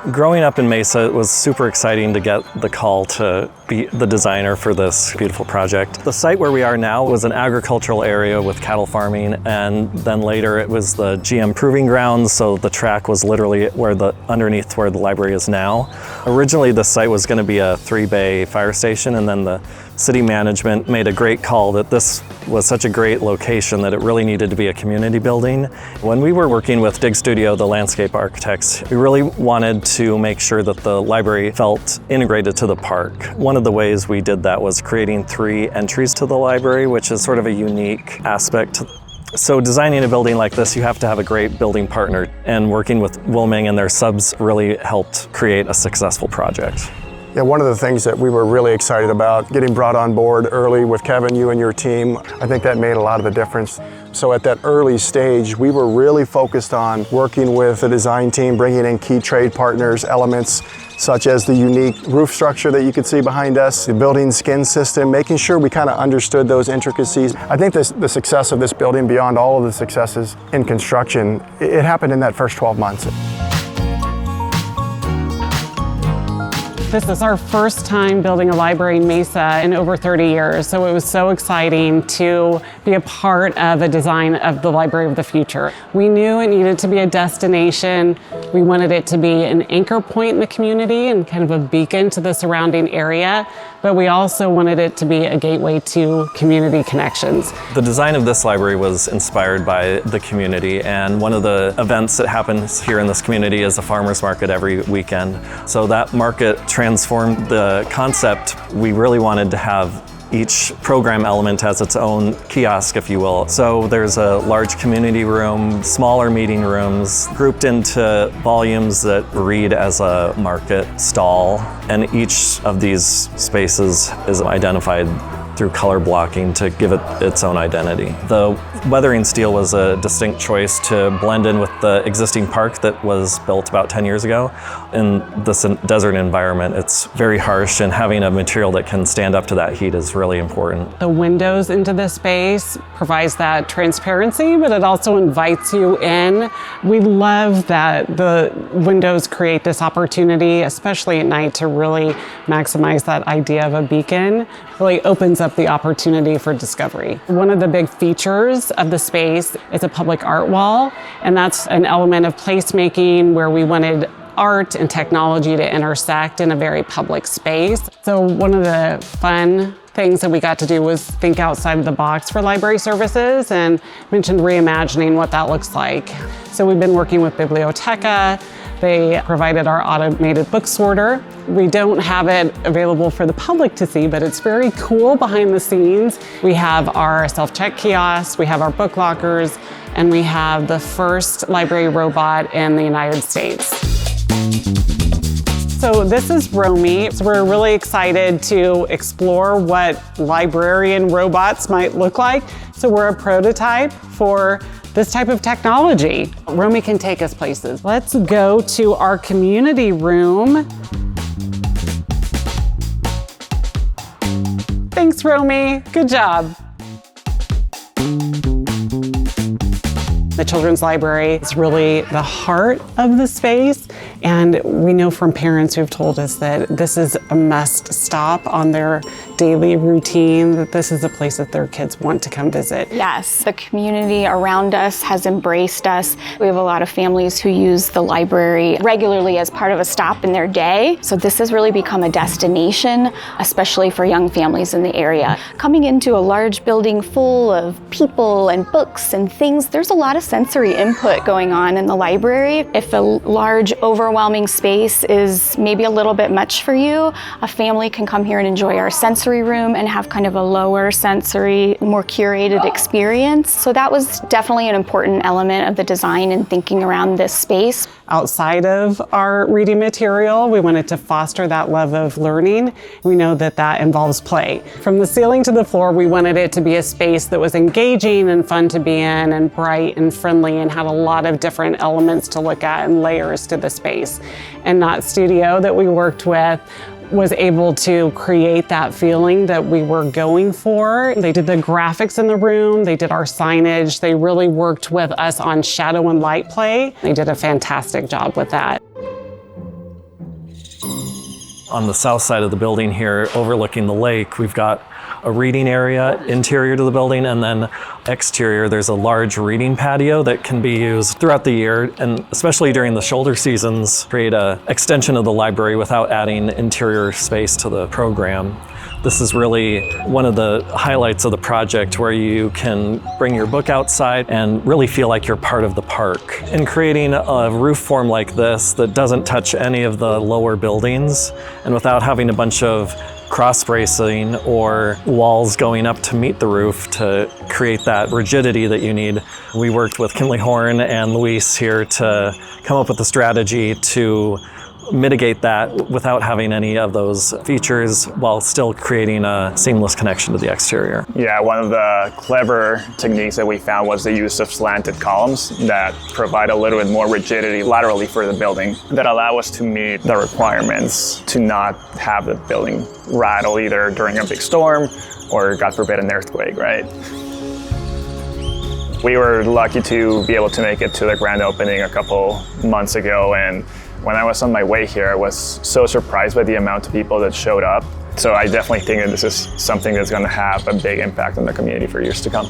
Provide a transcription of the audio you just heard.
Growing up in Mesa, it was super exciting to get the call to be the designer for this beautiful project. The site where we are now was an agricultural area with cattle farming, and then later it was the GM proving grounds, so the track was literally underneath where the library is now. Originally, the site was going to be a 3-bay fire station, and then the city management made a great call that this was such a great location that it really needed to be a community building. When we were working with Dig Studio, the landscape architects, we really wanted to make sure that the library felt integrated to the park. One of the ways we did that was creating 3 entries to the library, which is sort of a unique aspect. So designing a building like this, you have to have a great building partner, and working with Wilming and their subs really helped create a successful project. Yeah, one of the things that we were really excited about, getting brought on board early with Kevin, you and your team, I think that made a lot of the difference. So at that early stage, we were really focused on working with the design team, bringing in key trade partners, elements such as the unique roof structure that you can see behind us, the building skin system, making sure we kind of understood those intricacies. I think the success of this building, beyond all of the successes in construction, it happened in that first 12 months. This is our first time building a library in Mesa in over 30 years, so it was so exciting to be a part of the design of the Library of the Future. We knew it needed to be a destination. We wanted it to be an anchor point in the community and kind of a beacon to the surrounding area, but we also wanted it to be a gateway to community connections. The design of this library was inspired by the community, and one of the events that happens here in this community is a farmers market every weekend. So that market transformed the concept. We really wanted to have each program element has its own kiosk, if you will. So there's a large community room, smaller meeting rooms, grouped into volumes that read as a market stall. And each of these spaces is identified through color blocking to give it its own identity. The weathering steel was a distinct choice to blend in with the existing park that was built about 10 years ago. In this desert environment, it's very harsh, and having a material that can stand up to that heat is really important. The windows into this space provides that transparency, but it also invites you in. We love that the windows create this opportunity, especially at night, to really maximize that idea of a beacon. It really opens up the opportunity for discovery. One of the big features of the space is a public art wall, and that's an element of placemaking where we wanted art and technology to intersect in a very public space. So one of the fun things that we got to do was think outside of the box for library services, and mentioned reimagining what that looks like. So we've been working with Bibliotheca. They provided our automated book sorter. We don't have it available for the public to see, but it's very cool behind the scenes. We have our self-check kiosks, we have our book lockers, and we have the first library robot in the United States. So this is Romy. So we're really excited to explore what librarian robots might look like. So we're a prototype for this type of technology. Romy can take us places. Let's go to our community room. Thanks, Romy. Good job. The Children's Library is really the heart of the space, and we know from parents who've told us that this is a must stop on their daily routine, that this is a place that their kids want to come visit. Yes, the community around us has embraced us. We have a lot of families who use the library regularly as part of a stop in their day. So this has really become a destination, especially for young families in the area. Coming into a large building full of people and books and things, there's a lot of sensory input going on in the library. If a large, overwhelming space is maybe a little bit much for you, a family can come here and enjoy our sensory room and have kind of a lower sensory, more curated experience. So that was definitely an important element of the design and thinking around this space. Outside of our reading material, we wanted to foster that love of learning. We know that that involves play. From the ceiling to the floor, we wanted it to be a space that was engaging and fun to be in and bright and friendly and had a lot of different elements to look at and layers to the space. And Knot Studio that we worked with was able to create that feeling that we were going for. They did the graphics in the room, they did our signage, they really worked with us on shadow and light play. They did a fantastic job with that. On the south side of the building here, overlooking the lake, we've got a reading area interior to the building, and then exterior, there's a large reading patio that can be used throughout the year, and especially during the shoulder seasons, create an extension of the library without adding interior space to the program. This is really one of the highlights of the project, where you can bring your book outside and really feel like you're part of the park. In creating a roof form like this that doesn't touch any of the lower buildings, and without having a bunch of cross bracing or walls going up to meet the roof to create that rigidity that you need, we worked with Kinley Horn and Luis here to come up with a strategy to mitigate that without having any of those features, while still creating a seamless connection to the exterior. Yeah, one of the clever techniques that we found was the use of slanted columns that provide a little bit more rigidity laterally for the building, that allow us to meet the requirements to not have the building rattle either during a big storm or, God forbid, an earthquake, right? We were lucky to be able to make it to the grand opening a couple months ago, and when I was on my way here, I was so surprised by the amount of people that showed up. So I definitely think that this is something that's going to have a big impact on the community for years to come.